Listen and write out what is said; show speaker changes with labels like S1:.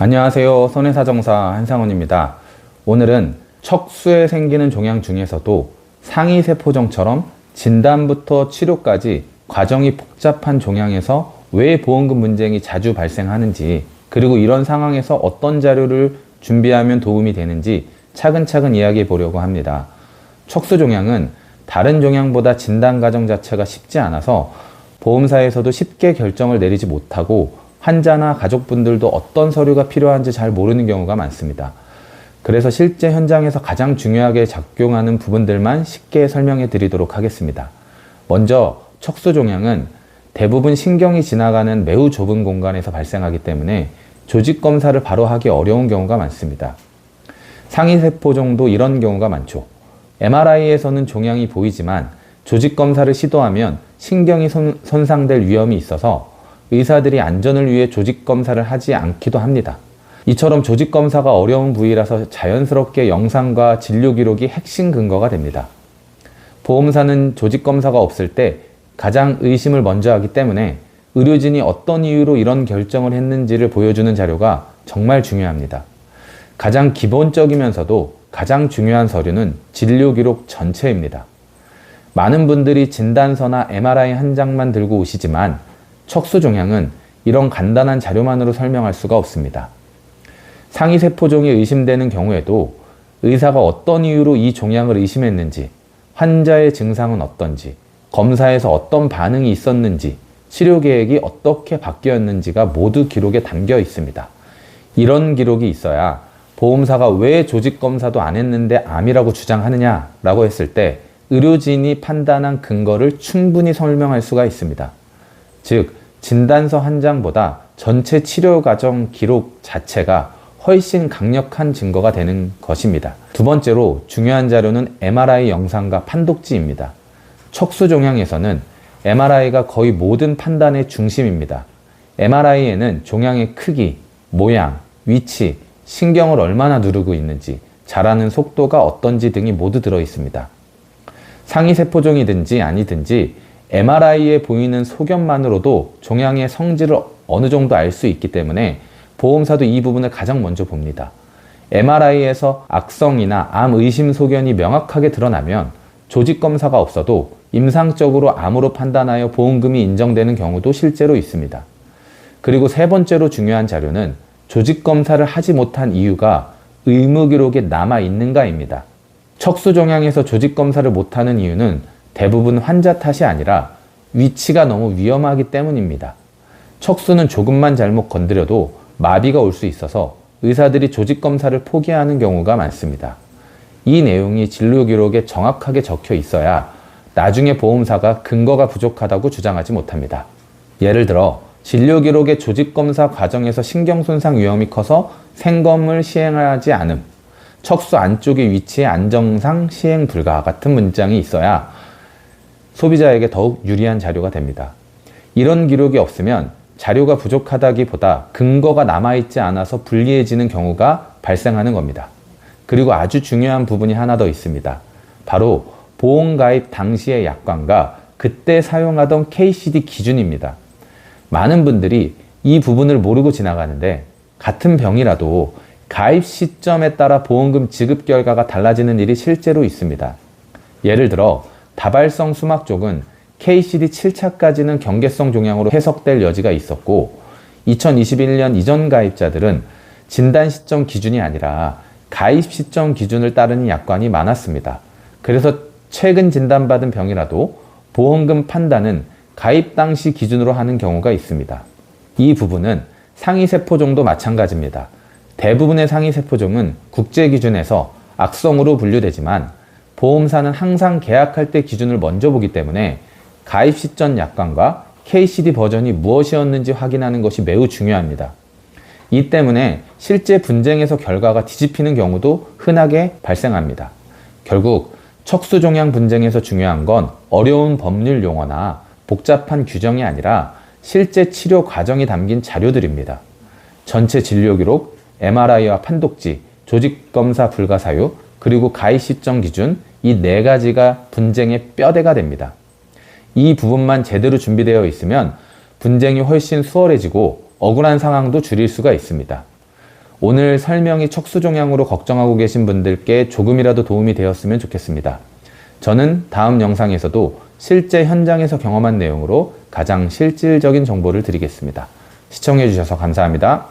S1: 안녕하세요. 손해사정사 한상원입니다. 오늘은 척수에 생기는 종양 중에서도 상위세포종처럼 진단부터 치료까지 과정이 복잡한 종양에서 왜 보험금 분쟁이 자주 발생하는지, 그리고 이런 상황에서 어떤 자료를 준비하면 도움이 되는지 차근차근 이야기해 보려고 합니다. 척수종양은 다른 종양보다 진단 과정 자체가 쉽지 않아서 보험사에서도 쉽게 결정을 내리지 못하고 환자나 가족분들도 어떤 서류가 필요한지 잘 모르는 경우가 많습니다. 그래서 실제 현장에서 가장 중요하게 작용하는 부분들만 쉽게 설명해 드리도록 하겠습니다. 먼저 척수종양은 대부분 신경이 지나가는 매우 좁은 공간에서 발생하기 때문에 조직검사를 바로 하기 어려운 경우가 많습니다. 상위세포종도 이런 경우가 많죠. MRI에서는 종양이 보이지만 조직검사를 시도하면 신경이 손상될 위험이 있어서 의사들이 안전을 위해 조직검사를 하지 않기도 합니다. 이처럼 조직검사가 어려운 부위라서 자연스럽게 영상과 진료 기록이 핵심 근거가 됩니다. 보험사는 조직검사가 없을 때 가장 의심을 먼저 하기 때문에 의료진이 어떤 이유로 이런 결정을 했는지를 보여주는 자료가 정말 중요합니다. 가장 기본적이면서도 가장 중요한 서류는 진료 기록 전체입니다. 많은 분들이 진단서나 MRI 한 장만 들고 오시지만 척수종양은 이런 간단한 자료만으로 설명할 수가 없습니다. 상위세포종이 의심되는 경우에도 의사가 어떤 이유로 이 종양을 의심했는지, 환자의 증상은 어떤지, 검사에서 어떤 반응이 있었는지, 치료 계획이 어떻게 바뀌었는지가 모두 기록에 담겨 있습니다. 이런 기록이 있어야 보험사가 왜 조직검사도 안 했는데 암이라고 주장하느냐라고 했을 때 의료진이 판단한 근거를 충분히 설명할 수가 있습니다. 즉, 진단서 한 장보다 전체 치료 과정 기록 자체가 훨씬 강력한 증거가 되는 것입니다. 두 번째로 중요한 자료는 MRI 영상과 판독지입니다. 척수종양에서는 MRI가 거의 모든 판단의 중심입니다. MRI에는 종양의 크기, 모양, 위치, 신경을 얼마나 누르고 있는지, 자라는 속도가 어떤지 등이 모두 들어 있습니다. 상위세포종이든지 아니든지 MRI에 보이는 소견만으로도 종양의 성질을 어느 정도 알 수 있기 때문에 보험사도 이 부분을 가장 먼저 봅니다. MRI에서 악성이나 암 의심 소견이 명확하게 드러나면 조직검사가 없어도 임상적으로 암으로 판단하여 보험금이 인정되는 경우도 실제로 있습니다. 그리고 세 번째로 중요한 자료는 조직검사를 하지 못한 이유가 의무기록에 남아있는가입니다. 척수종양에서 조직검사를 못하는 이유는 대부분 환자 탓이 아니라 위치가 너무 위험하기 때문입니다. 척수는 조금만 잘못 건드려도 마비가 올 수 있어서 의사들이 조직검사를 포기하는 경우가 많습니다. 이 내용이 진료 기록에 정확하게 적혀 있어야 나중에 보험사가 근거가 부족하다고 주장하지 못합니다. 예를 들어 진료 기록의 조직검사 과정에서 신경손상 위험이 커서 생검을 시행하지 않음, 척수 안쪽의 위치에 안정상 시행 불가 같은 문장이 있어야 소비자에게 더욱 유리한 자료가 됩니다. 이런 기록이 없으면 자료가 부족하다기보다 근거가 남아있지 않아서 불리해지는 경우가 발생하는 겁니다. 그리고 아주 중요한 부분이 하나 더 있습니다. 바로 보험가입 당시의 약관과 그때 사용하던 KCD 기준입니다. 많은 분들이 이 부분을 모르고 지나가는데 같은 병이라도 가입 시점에 따라 보험금 지급 결과가 달라지는 일이 실제로 있습니다. 예를 들어 다발성 수막 쪽은 KCD 7차까지는 경계성 종양으로 해석될 여지가 있었고 2021년 이전 가입자들은 진단 시점 기준이 아니라 가입 시점 기준을 따르는 약관이 많았습니다. 그래서 최근 진단받은 병이라도 보험금 판단은 가입 당시 기준으로 하는 경우가 있습니다. 이 부분은 상위세포종도 마찬가지입니다. 대부분의 상위세포종은 국제기준에서 악성으로 분류되지만 보험사는 항상 계약할 때 기준을 먼저 보기 때문에 가입 시점 약관과 KCD 버전이 무엇이었는지 확인하는 것이 매우 중요합니다. 이 때문에 실제 분쟁에서 결과가 뒤집히는 경우도 흔하게 발생합니다. 결국 척수종양 분쟁에서 중요한 건 어려운 법률 용어나 복잡한 규정이 아니라 실제 치료 과정이 담긴 자료들입니다. 전체 진료 기록, MRI와 판독지, 조직검사 불가 사유, 그리고 가입 시점 기준, 이 네 가지가 분쟁의 뼈대가 됩니다. 이 부분만 제대로 준비되어 있으면 분쟁이 훨씬 수월해지고 억울한 상황도 줄일 수가 있습니다. 오늘 설명이 척수종양으로 걱정하고 계신 분들께 조금이라도 도움이 되었으면 좋겠습니다. 저는 다음 영상에서도 실제 현장에서 경험한 내용으로 가장 실질적인 정보를 드리겠습니다. 시청해주셔서 감사합니다.